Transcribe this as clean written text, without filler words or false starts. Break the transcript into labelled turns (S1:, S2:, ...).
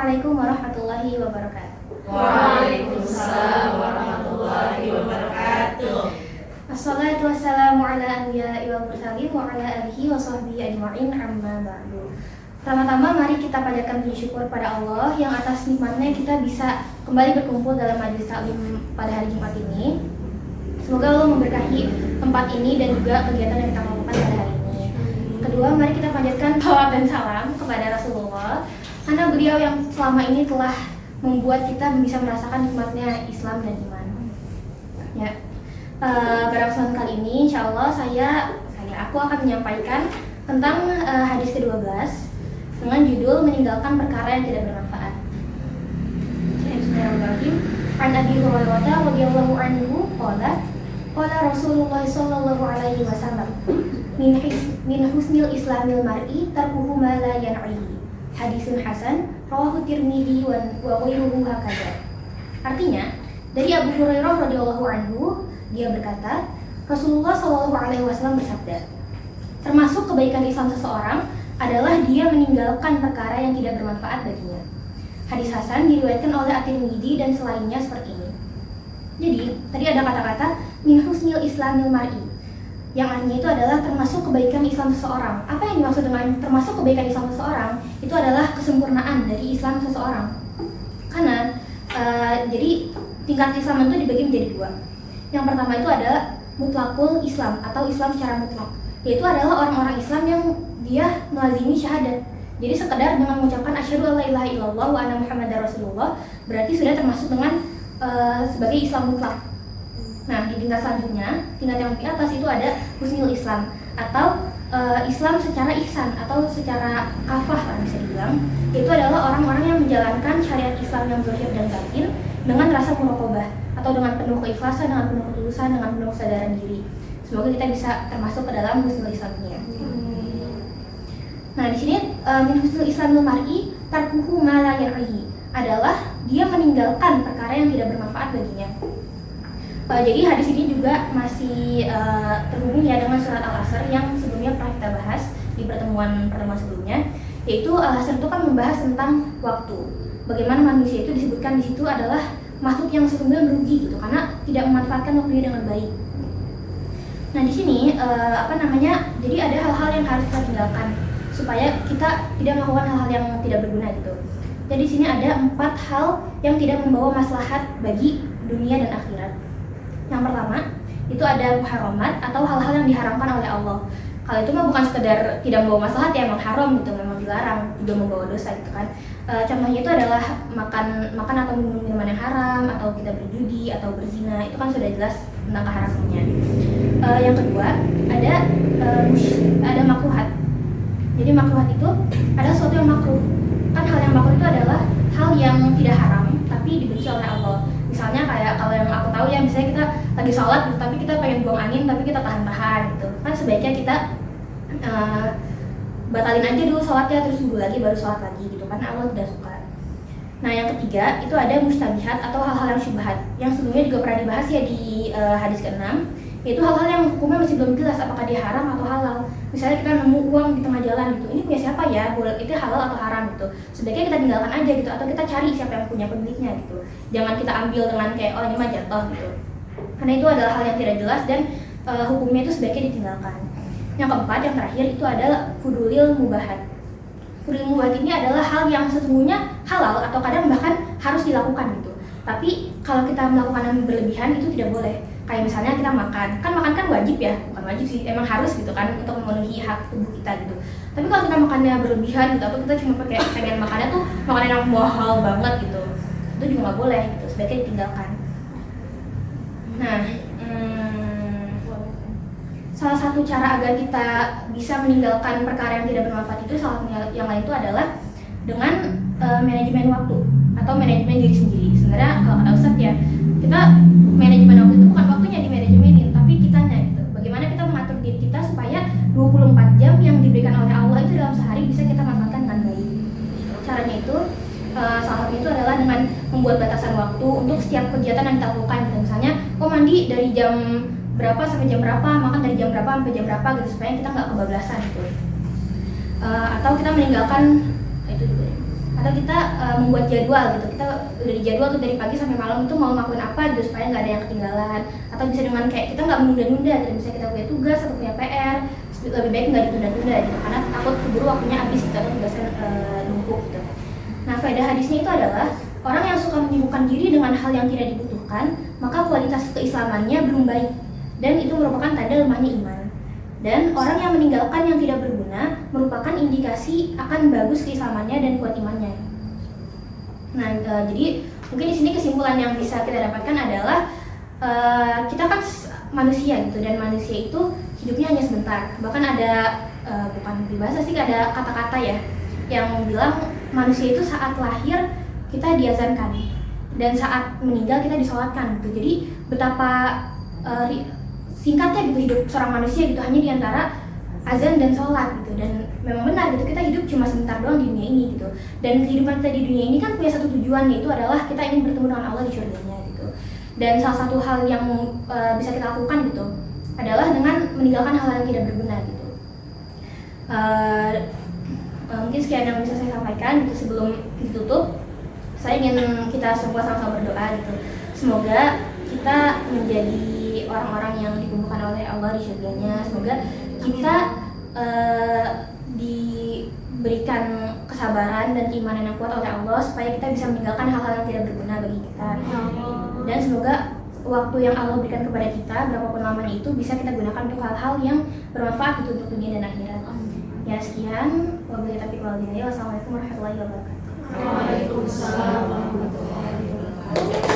S1: Assalamualaikum warahmatullahi wabarakatuh.
S2: Waalaikumsalam warahmatullahi wabarakatuh.
S1: Assalatu wassalamu ala anbiya'i wal mursalin wa ala alihi wa sahbihi ajma'in amma ba'du. Pertama-tama mari kita panjatkan puji syukur pada Allah yang atas nikmatnya kita bisa kembali berkumpul dalam majelis taklim pada hari Jumat ini. Semoga Allah memberkahi tempat ini dan juga kegiatan yang kita lakukan pada hari ini. Kedua, mari kita panjatkan salawat dan salam kepada Rasulullah karena beliau yang selama ini telah membuat kita bisa merasakan nikmatnya Islam dan iman. Ya, pada kesempatan kali ini, insya Allah aku akan menyampaikan tentang hadis ke-12 dengan judul meninggalkan perkara yang tidak bermanfaat. Bismillahirrahmanirrahim. An Abi Hurairah radhiyallahu anhu qala Rasulullah sallallahu alaihi wasallam min husnil islamil mar'i tarkuhu ma la yan'ihi. Hadisun hasan rawahu Tirmidzi wa ghairuhu hakadha. Artinya, dari Abu Hurairah radhiyallahu anhu, dia berkata, Rasulullah sallallahu alaihi wasallam bersabda, termasuk kebaikan Islam seseorang adalah dia meninggalkan perkara yang tidak bermanfaat baginya. Hadis hasan diriwayatkan oleh At-Tirmidzi dan selainnya seperti ini. Jadi, tadi ada kata-kata min husnil islamil mar'i, yang artinya itu adalah termasuk kebaikan Islam seseorang. Apa yang dimaksud dengan termasuk kebaikan Islam seseorang? Itu adalah kesempurnaan dari Islam seseorang. Karena jadi tingkat Islam itu dibagi menjadi dua. Yang pertama itu adalah mutlakul Islam atau Islam secara mutlak, yaitu adalah orang-orang Islam yang dia melazimi syahadat. Jadi sekedar dengan mengucapkan asyhadu alla ilaha illallah wa anna muhammadar rasulullah berarti sudah termasuk dengan sebagai Islam mutlak. Nah, di tingkat selanjutnya, tingkat yang di atas itu ada husnul Islam atau Islam secara ihsan atau secara kafah kan bisa dibilang. Itu adalah orang-orang yang menjalankan syariat Islam yang zahir dan batin dengan rasa muraqabah atau dengan penuh keikhlasan, dengan penuh ketulusan, dengan penuh kesadaran diri. Semoga kita bisa termasuk ke dalam husnul Islamnya. Nah, di sini min husnul Islamil mar'i tarkuhu ma la yar'ihi adalah dia meninggalkan perkara yang tidak bermanfaat baginya. Jadi hadis ini juga masih terhubung ya dengan surat Al-Asr yang sebelumnya pernah kita bahas di pertemuan sebelumnya, yaitu Al-Asr itu kan membahas tentang waktu. Bagaimana manusia itu disebutkan di situ adalah makhluk yang sesungguhnya merugi gitu karena tidak memanfaatkan waktunya dengan baik. Nah, di sini jadi ada hal-hal yang harus kita tinggalkan supaya kita tidak melakukan hal-hal yang tidak berguna gitu. Jadi di sini ada 4 hal yang tidak membawa maslahat bagi dunia dan akhirat. Yang pertama, itu ada muharramat atau hal-hal yang diharamkan oleh Allah. Kalau itu mah bukan sekedar tidak membawa maslahat ya, emang haram gitu, memang dilarang, juga membawa dosa gitu kan. Contohnya itu adalah makan atau minum minuman yang haram, atau kita berjudi atau berzina, itu kan sudah jelas tentang keharamannya. Yang kedua, ada makruhat. Jadi makruhat itu ada sesuatu yang makruh. Kan hal yang makruh itu adalah hal yang tidak haram tapi dibenci oleh Allah. Misalnya kayak kalau yang aku tahu ya, misalnya kita lagi sholat tapi kita pengen buang angin tapi kita tahan-tahan gitu. Kan sebaiknya kita batalin aja dulu sholatnya, terus tunggu lagi baru sholat lagi gitu, karena Allah tidak suka. Nah, yang ketiga itu ada mustabihat atau hal-hal yang syubhat, yang sebelumnya juga pernah dibahas ya di hadis ke-6, yaitu hal-hal yang hukumnya masih belum jelas apakah dia haram atau halal. Misalnya kita nemu uang di tengah jalan gitu, ini punya siapa ya, itu halal atau haram gitu. Sebaiknya kita tinggalkan aja gitu, atau kita cari siapa yang punya pemiliknya gitu. Jangan kita ambil dengan kayak oh ini mah jatuh gitu, karena itu adalah hal yang tidak jelas dan hukumnya itu sebaiknya ditinggalkan. Yang keempat, yang terakhir itu adalah fudulil mubahat. Fudulil mubahat ini adalah hal yang sesungguhnya halal atau kadang bahkan harus dilakukan gitu. Tapi kalau kita melakukan yang berlebihan itu tidak boleh. Kayak misalnya kita makan kan wajib ya, bukan wajib sih, emang harus gitu kan untuk memenuhi hak tubuh kita gitu. Tapi kalau kita makannya berlebihan gitu, atau kita cuma pengen makannya tuh makanan yang mahal banget gitu, itu juga nggak boleh gitu, sebaiknya ditinggalkan. Nah, salah satu cara agar kita bisa meninggalkan perkara yang tidak bermanfaat itu, salah satu yang lain itu adalah dengan manajemen waktu atau manajemen diri sendiri. Sebenarnya kalau kata Ustadz ya, kita manajemen waktu itu bukan waktunya di manajemenin, tapi kitanya gitu. Bagaimana kita mengatur diri kita supaya 24 jam yang diberikan oleh Allah itu dalam sehari bisa kita manfaatkan dengan baik. Caranya itu salah satu itu adalah dengan membuat batasan waktu untuk setiap kegiatan yang kita lakukan. Misalnya, mandi dari jam berapa sampai jam berapa, makan dari jam berapa sampai jam berapa gitu, supaya kita nggak kebablasan gitu. Atau kita meninggalkan itu juga ya. atau kita membuat jadwal gitu. Kita udah di jadwal tuh dari pagi sampai malam itu mau ngelakuin apa gitu supaya nggak ada yang ketinggalan. Atau bisa dengan kayak kita nggak menunda-nunda gitu, misalnya kita punya tugas atau punya PR, lebih baik nggak ditunda-tunda gitu karena takut keburu waktunya habis gitu atau tugasnya numpuk gitu. Nah, faedah hadisnya itu adalah orang yang suka menyibukkan diri dengan hal yang tidak dibutuhkan, maka kualitas keislamannya belum baik dan itu merupakan tanda lemahnya iman. Dan orang yang meninggalkan yang tidak berguna merupakan indikasi akan bagus keislamannya dan kuat imannya. Nah, jadi mungkin di sini kesimpulan yang bisa kita dapatkan adalah kita kan manusia gitu, dan manusia itu hidupnya hanya sebentar. Bahkan ada bukan di bahasa sih, ada kata-kata ya yang bilang manusia itu saat lahir kita diazankan dan saat meninggal kita disolatkan gitu. Jadi betapa singkatnya gitu hidup seorang manusia gitu, hanya diantara azan dan sholat gitu. Dan memang benar gitu, kita hidup cuma sebentar doang di dunia ini gitu. Dan kehidupan kita di dunia ini kan punya satu tujuan, yaitu adalah kita ingin bertemu dengan Allah di surganya gitu. Dan salah satu hal yang bisa kita lakukan gitu adalah dengan meninggalkan hal-hal yang tidak berguna gitu. Mungkin sekian yang bisa saya sampaikan gitu. Sebelum ditutup, saya ingin kita semua sama-sama berdoa gitu. Semoga kita menjadi orang-orang yang dikumpulkan oleh Allah di surganya. Semoga kita diberikan kesabaran dan keimanan yang kuat oleh Allah supaya kita bisa meninggalkan hal-hal yang tidak berguna bagi kita. Dan semoga waktu yang Allah berikan kepada kita, berapapun lamanya itu, bisa kita gunakan untuk hal-hal yang bermanfaat gitu untuk dunia dan akhirat. Ya, sekian. Wabillahi taufiq wal hidayah. Wassalamualaikum warahmatullahi wabarakatuh.
S2: Waalaikumsalam warahmatullahi wabarakatuh.